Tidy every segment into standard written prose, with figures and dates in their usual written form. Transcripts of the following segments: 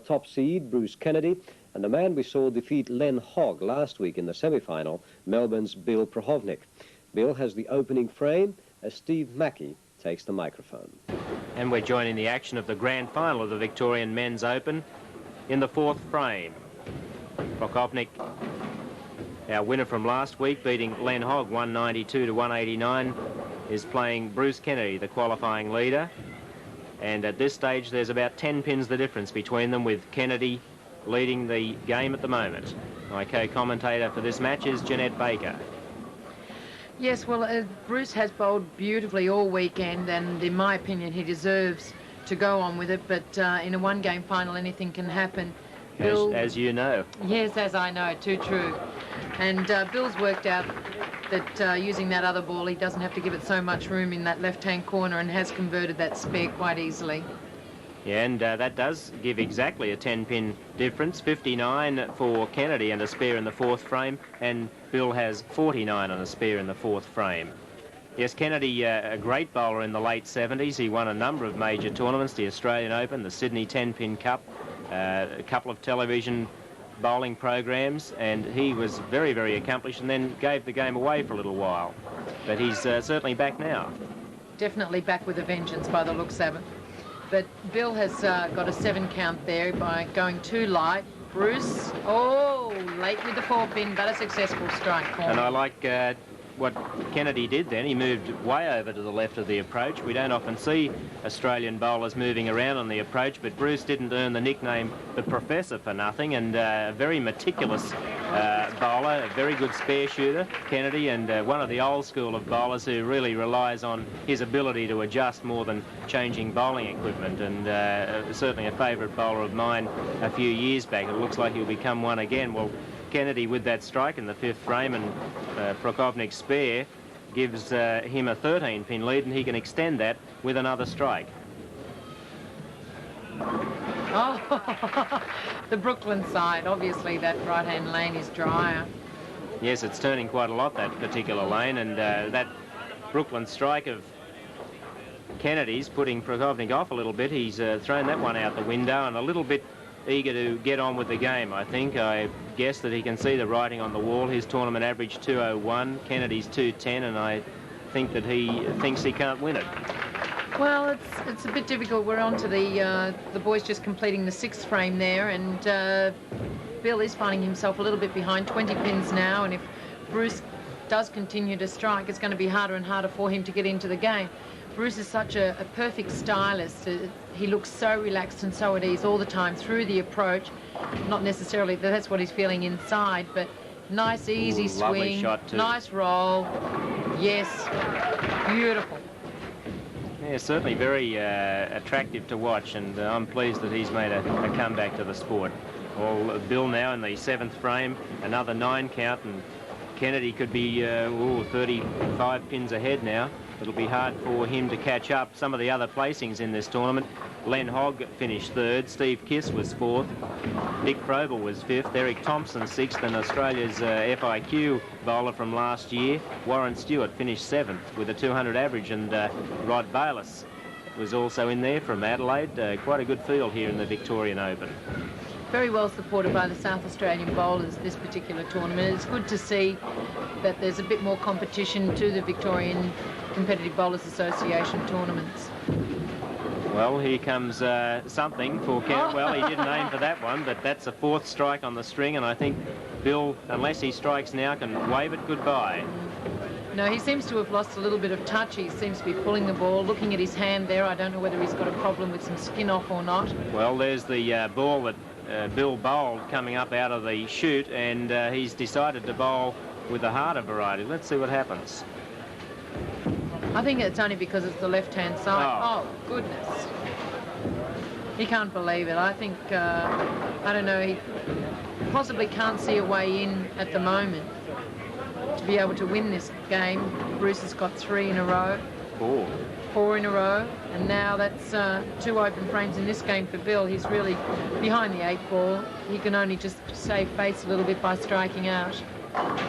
top seed, Bruce Kennedy, and the man we saw defeat Len Hogg last week in the semi-final, Melbourne's Bill Prokhovnik. Bill has the opening frame as Steve Mackey takes the microphone. And we're joining the action of the grand final of the Victorian Men's Open in the fourth frame. Prokhovnik, our winner from last week, beating Len Hogg 192 to 189, is playing Bruce Kennedy, the qualifying leader. And at this stage, there's about 10 pins the difference between them, with Kennedy leading the game at the moment. My co-commentator for this match is Jeanette Baker. Yes, well, Bruce has bowled beautifully all weekend, and in my opinion, he deserves to go on with it. But in a one-game final, anything can happen. Bill, as you know. Yes, as I know, too true. And Bill's worked out that using that other ball, he doesn't have to give it so much room in that left-hand corner, and has converted that spare quite easily. Yeah, and that does give exactly a 10-pin difference. 59 for Kennedy and a spare in the fourth frame, and Bill has 49 and a spare in the fourth frame. Yes, Kennedy, a great bowler in the late 70s. He won a number of major tournaments, the Australian Open, the Sydney 10-pin Cup, a couple of television bowling programs, and he was very, very accomplished, and then gave the game away for a little while. But he's certainly back now. Definitely back with a vengeance by the looks of it. But Bill has got a 7 count there by going too light. Bruce, late with the 4-pin, but a successful strike for him. And I like what Kennedy did then. He moved way over to the left of the approach. We don't often see Australian bowlers moving around on the approach, but Bruce didn't earn the nickname the Professor for nothing, and a very meticulous bowler, a very good spare shooter, Kennedy, and one of the old school of bowlers who really relies on his ability to adjust more than changing bowling equipment, and certainly a favourite bowler of mine a few years back. It looks like he'll become one again. Well, Kennedy with that strike in the fifth frame, and Prokhovnik's spare gives him a 13-pin lead, and he can extend that with another strike. Oh, the Brooklyn side. Obviously, that right-hand lane is drier. Yes, it's turning quite a lot, that particular lane, and that Brooklyn strike of Kennedy's putting Prokhovnik off a little bit. He's thrown that one out the window, and a little bit eager to get on with the game, I think. I guess that he can see the writing on the wall. His tournament average 201, Kennedy's 210, and I think that he thinks he can't win it. Well, it's a bit difficult. We're on to the boys just completing the 6th frame there, and Bill is finding himself a little bit behind, 20 pins now, and if Bruce does continue to strike, it's going to be harder and harder for him to get into the game. Bruce is such a perfect stylist. He looks so relaxed and so at ease all the time through the approach. Not necessarily that that's what he's feeling inside, but nice, easy swing, shot too. Nice roll. Yes, beautiful. Yeah, certainly very attractive to watch, and I'm pleased that he's made a comeback to the sport. Well, Bill now in the 7th frame, another 9 count, and Kennedy could be 35 pins ahead now. It'll be hard for him to catch up. Some of the other placings in this tournament, Len Hogg finished 3rd, Steve Kiss was 4th, Dick Frobel was 5th, Eric Thompson 6th, and Australia's FIQ bowler from last year, Warren Stewart, finished 7th with a 200 average, and Rod Bayliss was also in there from Adelaide. Quite a good field here in the Victorian Open. Very well supported by the South Australian bowlers this particular tournament. It's good to see that there's a bit more competition to the Victorian Competitive Bowlers Association tournaments. Well, here comes something for Kennedy. Well, he didn't aim for that one, but that's a 4th strike on the string, and I think Bill, unless he strikes now, can wave it goodbye. No, he seems to have lost a little bit of touch. He seems to be pulling the ball. Looking at his hand there, I don't know whether he's got a problem with some skin off or not. Well, there's the ball that Bill bowled coming up out of the chute, and he's decided to bowl with the harder variety. Let's see what happens. I think it's only because it's the left-hand side. Oh, goodness. He can't believe it. I think, I don't know, he possibly can't see a way in at the moment to be able to win this game. Bruce has got 3 in a row. 4 in a row, and now that's 2 open frames in this game for Bill. He's really behind the 8 ball. He can only just save face a little bit by striking out.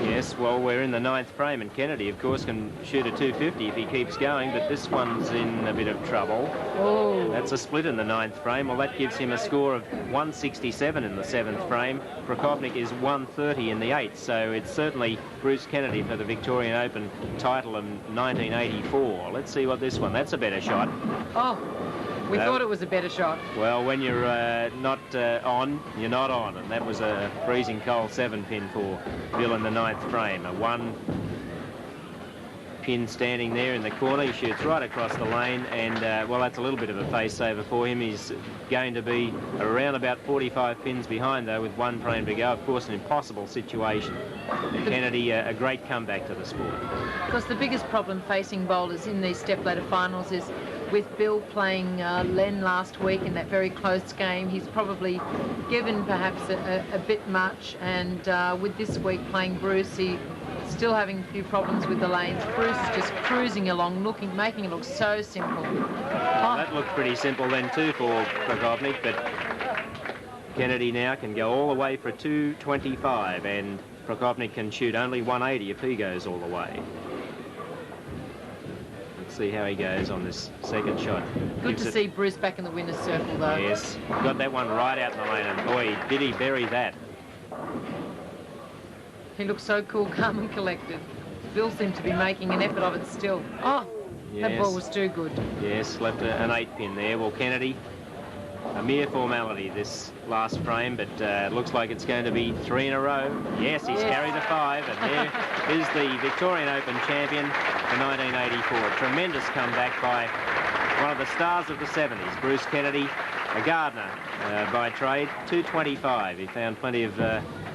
Yes, well, we're in the 9th frame, and Kennedy, of course, can shoot a 250 if he keeps going, but this one's in a bit of trouble. Oh. That's a split in the 9th frame. Well, that gives him a score of 167 in the 7th frame. Prokhovnik is 130 in the 8th, so it's certainly Bruce Kennedy for the Victorian Open title in 1984. Let's see what this one... That's a better shot. Oh, we thought it was a better shot. Well, when you're not on, you're not on, and that was a freezing cold 7-pin for Bill in the 9th frame. A 1-pin standing there in the corner. He shoots right across the lane, and, well, that's a little bit of a face-saver for him. He's going to be around about 45 pins behind, though, with 1 frame to go. Of course, an impossible situation. And Kennedy, a great comeback to the sport. Because the biggest problem facing bowlers in these step-ladder finals is with Bill playing Len last week in that very close game, he's probably given perhaps a bit much, and with this week playing Bruce, he's still having a few problems with the lanes. Bruce is just cruising along, making it look so simple. Well, that looked pretty simple then too for Prokhovnik, but Kennedy now can go all the way for 225, and Prokhovnik can shoot only 180 if he goes all the way. See how he goes on this second shot. Good to see Bruce back in the winner's circle, though. Yes, got that one right out in the lane, and boy, did he bury that. He looks so cool, calm and collected. Bill seemed to be making an effort of it still. Oh, yes. That ball was too good. Yes, left an 8-pin there. Well, Kennedy, a mere formality this last frame, but it looks like it's going to be 3 in a row. Yes, he's carried a 5, and there is the Victorian Open champion for 1984. A tremendous comeback by one of the stars of the 70s, Bruce Kennedy, a gardener by trade, 225. He found plenty of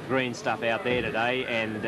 green stuff out there today, and